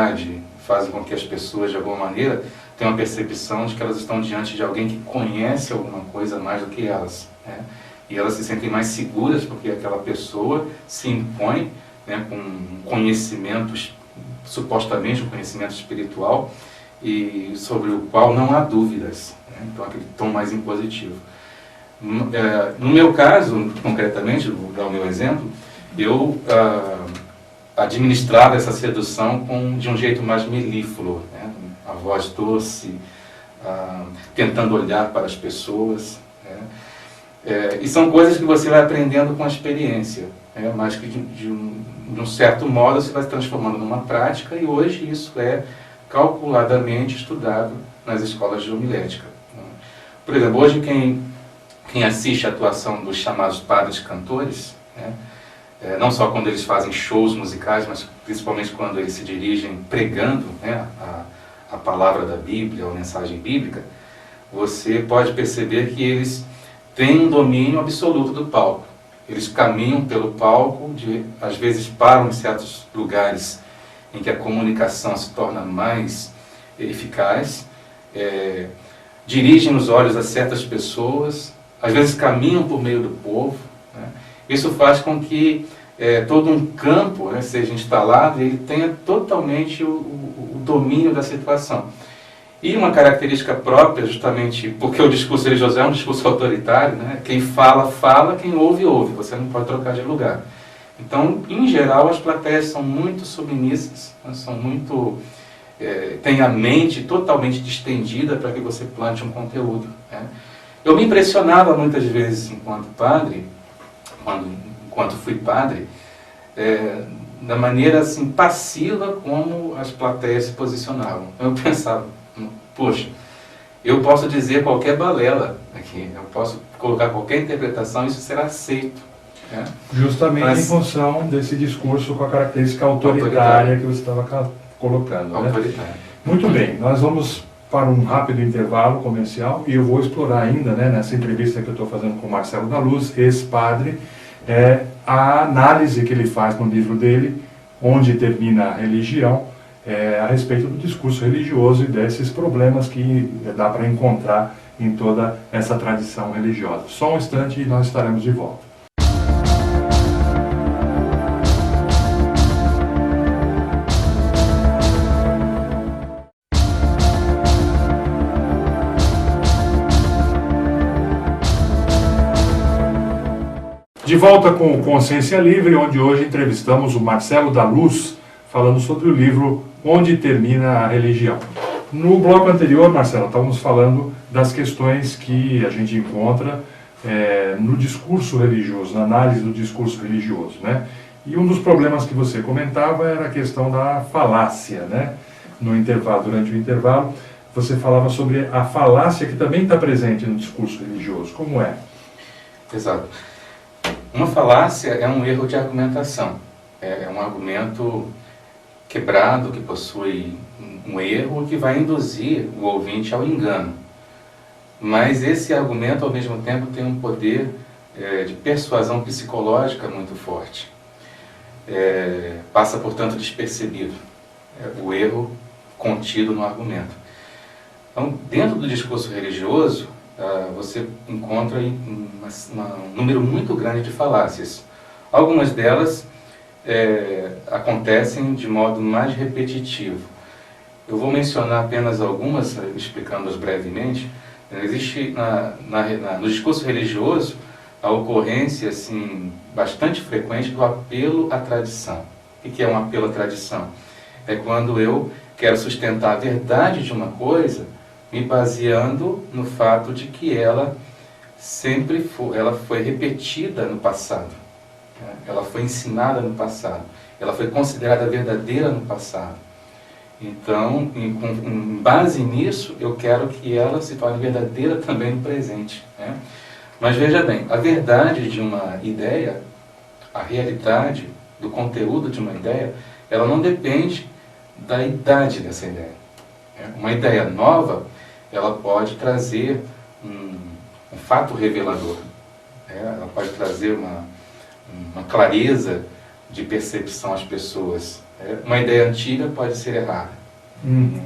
autoridade, fazem com que as pessoas, de alguma maneira, tenham a percepção de que elas estão diante de alguém que conhece alguma coisa mais do que elas, né? E elas se sentem mais seguras porque aquela pessoa se impõe, né, com conhecimentos, supostamente um conhecimento espiritual, e sobre o qual não há dúvidas, né? Então aquele tom mais impositivo. No meu caso, concretamente, vou dar o meu exemplo, eu administrava essa sedução de um jeito mais melífluo, né? A voz doce, tentando olhar para as pessoas, né? E são coisas que você vai aprendendo com a experiência, né? Mas que de um certo modo você vai se transformando numa prática, e hoje isso é calculadamente estudado nas escolas de homilética, né? Por exemplo, hoje quem assiste a atuação dos chamados padres cantores, né? Não só quando eles fazem shows musicais, mas principalmente quando eles se dirigem pregando, né, a palavra da Bíblia, a mensagem bíblica, você pode perceber que eles têm um domínio absoluto do palco. Eles caminham pelo palco, às vezes param em certos lugares em que a comunicação se torna mais eficaz, dirigem os olhos a certas pessoas, às vezes caminham por meio do povo, né? Isso faz com que todo um campo, né, seja instalado e ele tenha totalmente o domínio da situação. E uma característica própria, justamente porque o discurso religioso é um discurso autoritário, né? Quem fala, fala, quem ouve, ouve. Você não pode trocar de lugar. Então, em geral, as plateias são muito submissas, né? São muito... têm a mente totalmente distendida para que você plante um conteúdo, né? Eu me impressionava muitas vezes enquanto padre, enquanto fui padre, da maneira assim, passiva como as plateias se posicionavam. Eu pensava, poxa, eu posso dizer qualquer balela aqui, eu posso colocar qualquer interpretação, isso será aceito, né? Justamente em função desse discurso com a característica autoritária que você estava colocando, né? Autoritária. Muito bem, nós vamos para um rápido intervalo comercial e eu vou explorar ainda, né, nessa entrevista que eu estou fazendo com o Marcelo da Luz, ex-padre, a análise que ele faz no livro dele, Onde Termina a Religião, a respeito do discurso religioso e desses problemas que dá para encontrar em toda essa tradição religiosa. Só um instante e nós estaremos de volta. De volta com o Consciência Livre, onde hoje entrevistamos o Marcelo da Luz, falando sobre o livro Onde Termina a Religião. No bloco anterior, Marcelo, estávamos falando das questões que a gente encontra no discurso religioso, na análise do discurso religioso, né? E um dos problemas que você comentava era a questão da falácia, né? No intervalo, durante o intervalo, você falava sobre a falácia que também está presente no discurso religioso. Como é? Exato. Uma falácia é um erro de argumentação. É um argumento quebrado, que possui um erro, que vai induzir o ouvinte ao engano. Mas esse argumento, ao mesmo tempo, tem um poder de persuasão psicológica muito forte. Passa, portanto, despercebido o erro contido no argumento. Então, dentro do discurso religioso, você encontra um número muito grande de falácias. Algumas delas acontecem de modo mais repetitivo. Eu vou mencionar apenas algumas, explicando-as brevemente. Existe no discurso religioso a ocorrência assim, bastante frequente do apelo à tradição. O que é um apelo à tradição? É quando eu quero sustentar a verdade de uma coisa me baseando no fato de que ela foi repetida no passado, ela foi ensinada no passado, ela foi considerada verdadeira no passado. Então, com base nisso, eu quero que ela se torne verdadeira também no presente, né? Mas veja bem, a verdade de uma ideia, a realidade do conteúdo de uma ideia, ela não depende da idade dessa ideia. Uma ideia nova, ela pode trazer um fato revelador, ela pode trazer uma clareza de percepção às pessoas. Uma ideia antiga pode ser errada. Uhum.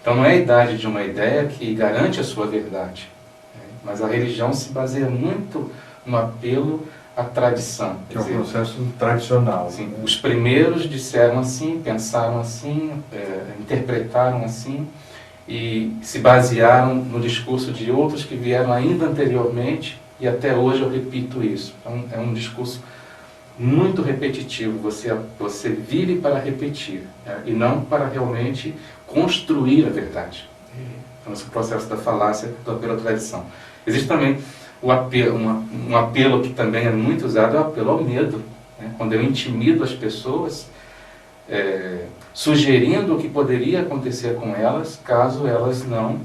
Então não é a idade de uma ideia que garante a sua verdade, mas a religião se baseia muito no apelo à tradição. Que é um processo tradicional. Sim, né? os primeiros disseram assim, pensaram assim, interpretaram assim, e se basearam no discurso de outros que vieram ainda anteriormente, e até hoje eu repito isso. Então, é um discurso muito repetitivo, você vive para repetir, e não para realmente construir a verdade. Então, esse processo da falácia do apelo à tradição. Existe também o apelo, um apelo que também é muito usado, é o apelo ao medo. Quando eu intimido as pessoas, sugerindo o que poderia acontecer com elas, caso elas não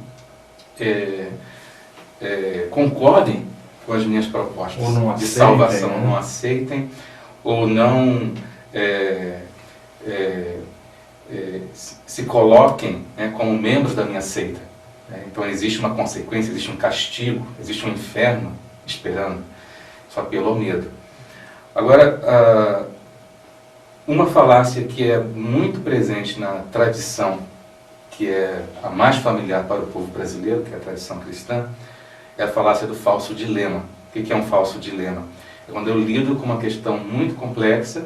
concordem com as minhas propostas ou não de aceitem, salvação, né? não aceitem, ou não se coloquem como membros da minha seita. Então existe uma consequência, existe um castigo, existe um inferno esperando. Isso apela ao medo. Agora, uma falácia que é muito presente na tradição, que é a mais familiar para o povo brasileiro, que é a tradição cristã, é a falácia do falso dilema. O que é um falso dilema? É quando eu lido com uma questão muito complexa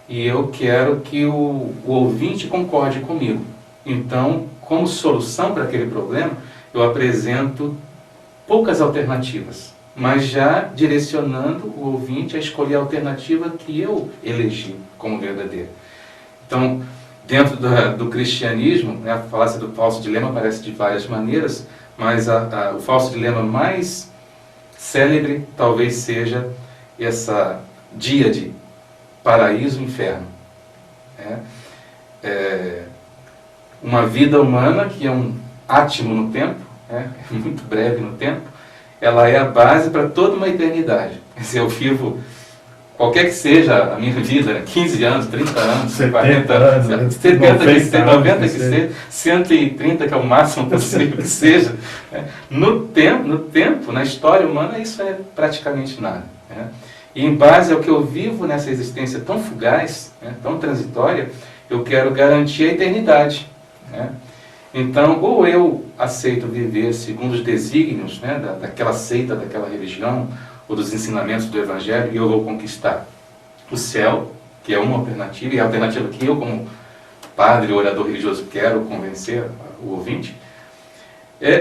e eu quero que o ouvinte concorde comigo. Então, como solução para aquele problema, eu apresento poucas alternativas, mas já direcionando o ouvinte a escolher a alternativa que eu elegi como verdadeira. Então, dentro do cristianismo, a falácia do falso dilema aparece de várias maneiras, mas o falso dilema mais célebre talvez seja essa díade, paraíso e inferno. Uma vida humana que é um átimo no tempo, muito breve no tempo, ela é a base para toda uma eternidade. Se eu vivo, qualquer que seja a minha vida, 15 anos, 30 anos, 40 anos, 70 que seja, 90 que seja, 130 que é o máximo possível que seja, no tempo, na história humana, isso é praticamente nada. E em base ao que eu vivo nessa existência tão fugaz, tão transitória, eu quero garantir a eternidade. Então, ou eu aceito viver segundo os desígnios daquela seita, daquela religião, ou dos ensinamentos do Evangelho, e eu vou conquistar o céu, que é uma alternativa, e a alternativa que eu, como padre, orador religioso, quero convencer o ouvinte,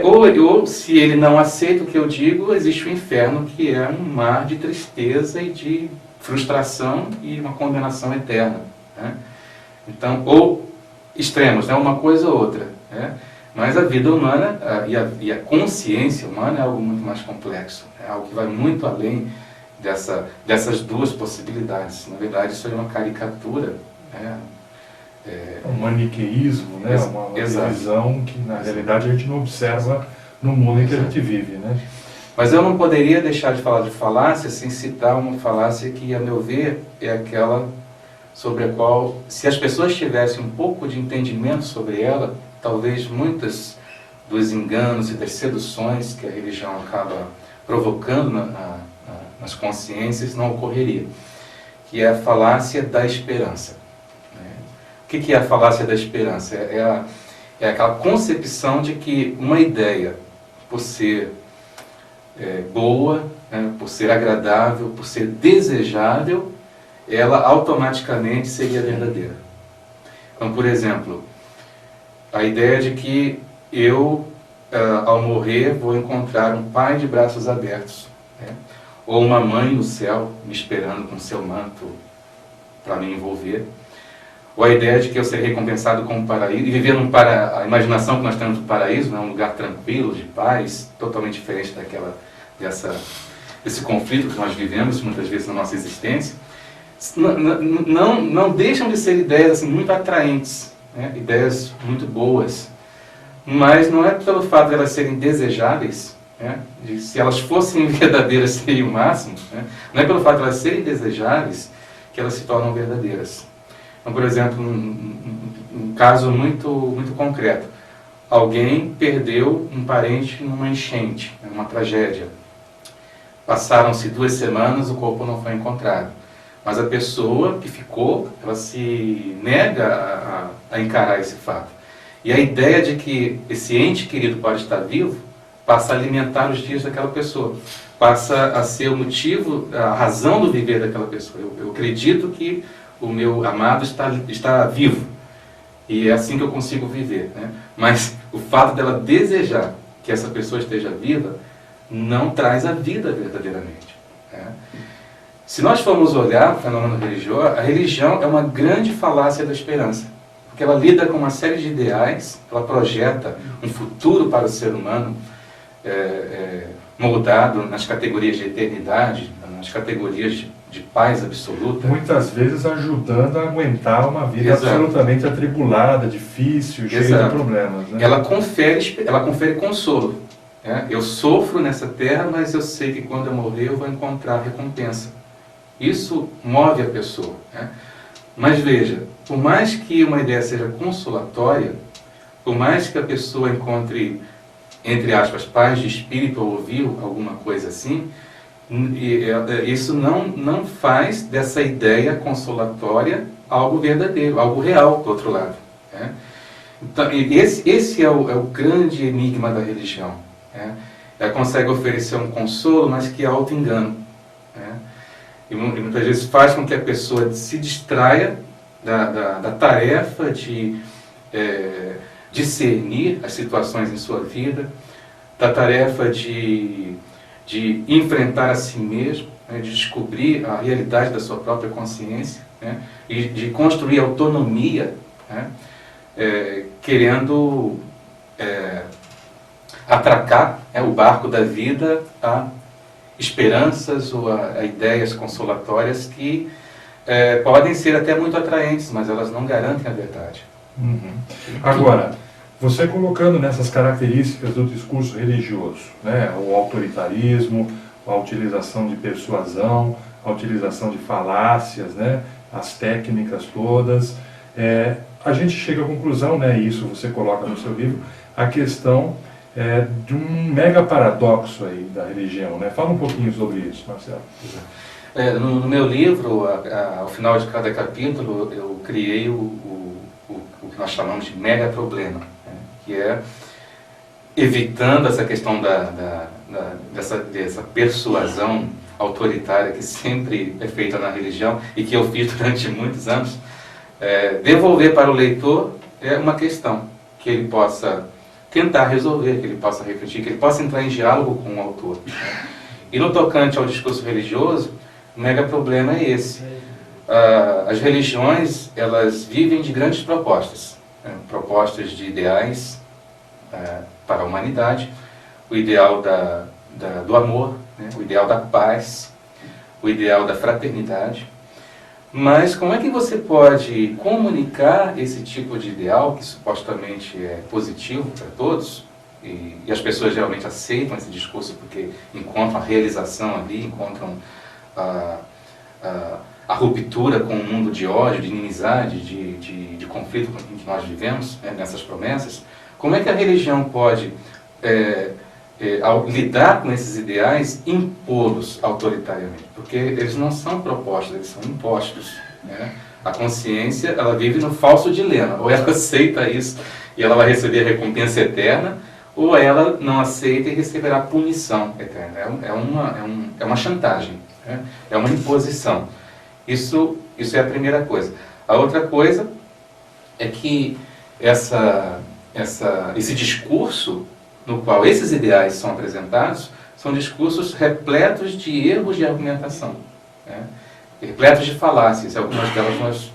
ou se ele não aceita o que eu digo, existe o inferno, que é um mar de tristeza e de frustração e uma condenação eterna. Então, ou extremos, uma coisa ou outra. Mas a vida humana e a consciência humana é algo muito mais complexo. É algo que vai muito além dessas duas possibilidades. Na verdade, isso é uma caricatura. Um maniqueísmo, uma visão que, na realidade, a gente não observa no mundo em que a gente vive. Mas eu não poderia deixar de falar de falácia sem citar uma falácia que, a meu ver, é aquela sobre a qual, se as pessoas tivessem um pouco de entendimento sobre ela, talvez muitas dos enganos e das seduções que a religião acaba provocando nas consciências não ocorreria, que é a falácia da esperança. O que é a falácia da esperança? É aquela concepção de que uma ideia, por ser boa, por ser agradável, por ser desejável, ela automaticamente seria verdadeira. Então, por exemplo, a ideia de que eu, ao morrer, vou encontrar um pai de braços abertos, ou uma mãe no céu me esperando com seu manto para me envolver, ou a ideia de que eu serei recompensado com o paraíso, e viver a imaginação que nós temos do paraíso, um lugar tranquilo, de paz, totalmente diferente desse conflito que nós vivemos muitas vezes na nossa existência. Não deixam de ser ideias assim, muito atraentes, ideias muito boas, mas não é pelo fato de elas serem desejáveis, se elas fossem verdadeiras seria o máximo, não é pelo fato de elas serem desejáveis que elas se tornam verdadeiras. Então, por exemplo, um caso muito, muito concreto, alguém perdeu um parente numa enchente, numa tragédia. Passaram-se 2 semanas, o corpo não foi encontrado. Mas a pessoa que ficou, ela se nega a encarar esse fato. E a ideia de que esse ente querido pode estar vivo passa a alimentar os dias daquela pessoa. Passa a ser o motivo, a razão do viver daquela pessoa. Eu acredito que o meu amado está vivo. E é assim que eu consigo viver, né? Mas o fato dela desejar que essa pessoa esteja viva não traz a vida verdadeiramente, né? Se nós formos olhar o fenômeno religioso, a religião é uma grande falácia da esperança. Porque ela lida com uma série de ideais, ela projeta um futuro para o ser humano moldado nas categorias de eternidade, nas categorias de paz absoluta. Muitas vezes ajudando a aguentar uma vida absolutamente atribulada, difícil, cheia de problemas, né? Ela confere consolo. Eu sofro nessa terra, mas eu sei que quando eu morrer eu vou encontrar recompensa. Isso move a pessoa, né? Mas veja, por mais que uma ideia seja consolatória, por mais que a pessoa encontre, entre aspas, paz de espírito ou ouviu alguma coisa assim, isso não faz dessa ideia consolatória algo verdadeiro, algo real do outro lado, né? Então, esse é o grande enigma da religião, né? Ela consegue oferecer um consolo, mas que é auto-engano, né? E muitas vezes faz com que a pessoa se distraia da tarefa de discernir as situações em sua vida, da tarefa de enfrentar a si mesmo, né, de descobrir a realidade da sua própria consciência, né, e de construir autonomia, né, querendo atracar o barco da vida a esperanças ou a ideias consolatórias que podem ser até muito atraentes, mas elas não garantem a verdade. Uhum. Agora, você colocando nessas características do discurso religioso, né, o autoritarismo, a utilização de persuasão, a utilização de falácias, né, as técnicas todas, a gente chega à conclusão, né, isso você coloca no seu livro, a questão de um mega paradoxo aí da religião, né? Fala um pouquinho sobre isso, Marcelo. No meu livro, ao final de cada capítulo, eu criei o que nós chamamos de mega problema, né? Que é evitando essa questão dessa persuasão autoritária que sempre é feita na religião e que eu fiz durante muitos anos, devolver para o leitor uma questão que ele possa tentar resolver, que ele possa refletir, que ele possa entrar em diálogo com o autor, né? E no tocante ao discurso religioso, o mega problema é esse. As religiões, elas vivem de grandes propostas, né? Propostas de ideais para a humanidade, o ideal do amor, né? O ideal da paz, o ideal da fraternidade. Mas como é que você pode comunicar esse tipo de ideal, que supostamente é positivo para todos, e as pessoas geralmente aceitam esse discurso porque encontram a realização ali, encontram a ruptura com o mundo de ódio, de inimizade, de conflito em que nós vivemos, né, nessas promessas? Como é que a religião pode, ao lidar com esses ideais, impô-los autoritariamente? Porque eles não são propostos, eles são impostos, né? A consciência, ela vive no falso dilema: ou ela aceita isso e ela vai receber a recompensa eterna, ou ela não aceita e receberá punição eterna. É uma chantagem, né? É uma imposição. Isso é a primeira coisa. A outra coisa é que esse discurso no qual esses ideais são apresentados são discursos repletos de erros de argumentação, né? Repletos de falácias, algumas delas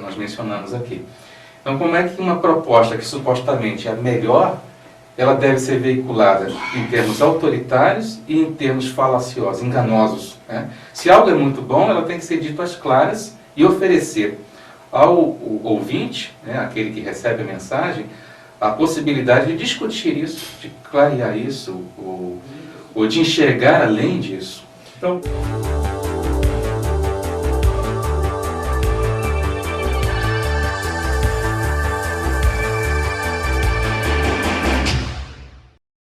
nós mencionamos aqui. Então, como é que uma proposta que supostamente é a melhor, ela deve ser veiculada em termos autoritários e em termos falaciosos, enganosos, né? Se algo é muito bom, ela tem que ser dito às claras e oferecer ao ouvinte, né, aquele que recebe a mensagem, a possibilidade de discutir isso, de clarear isso, ou de enxergar além disso. Então,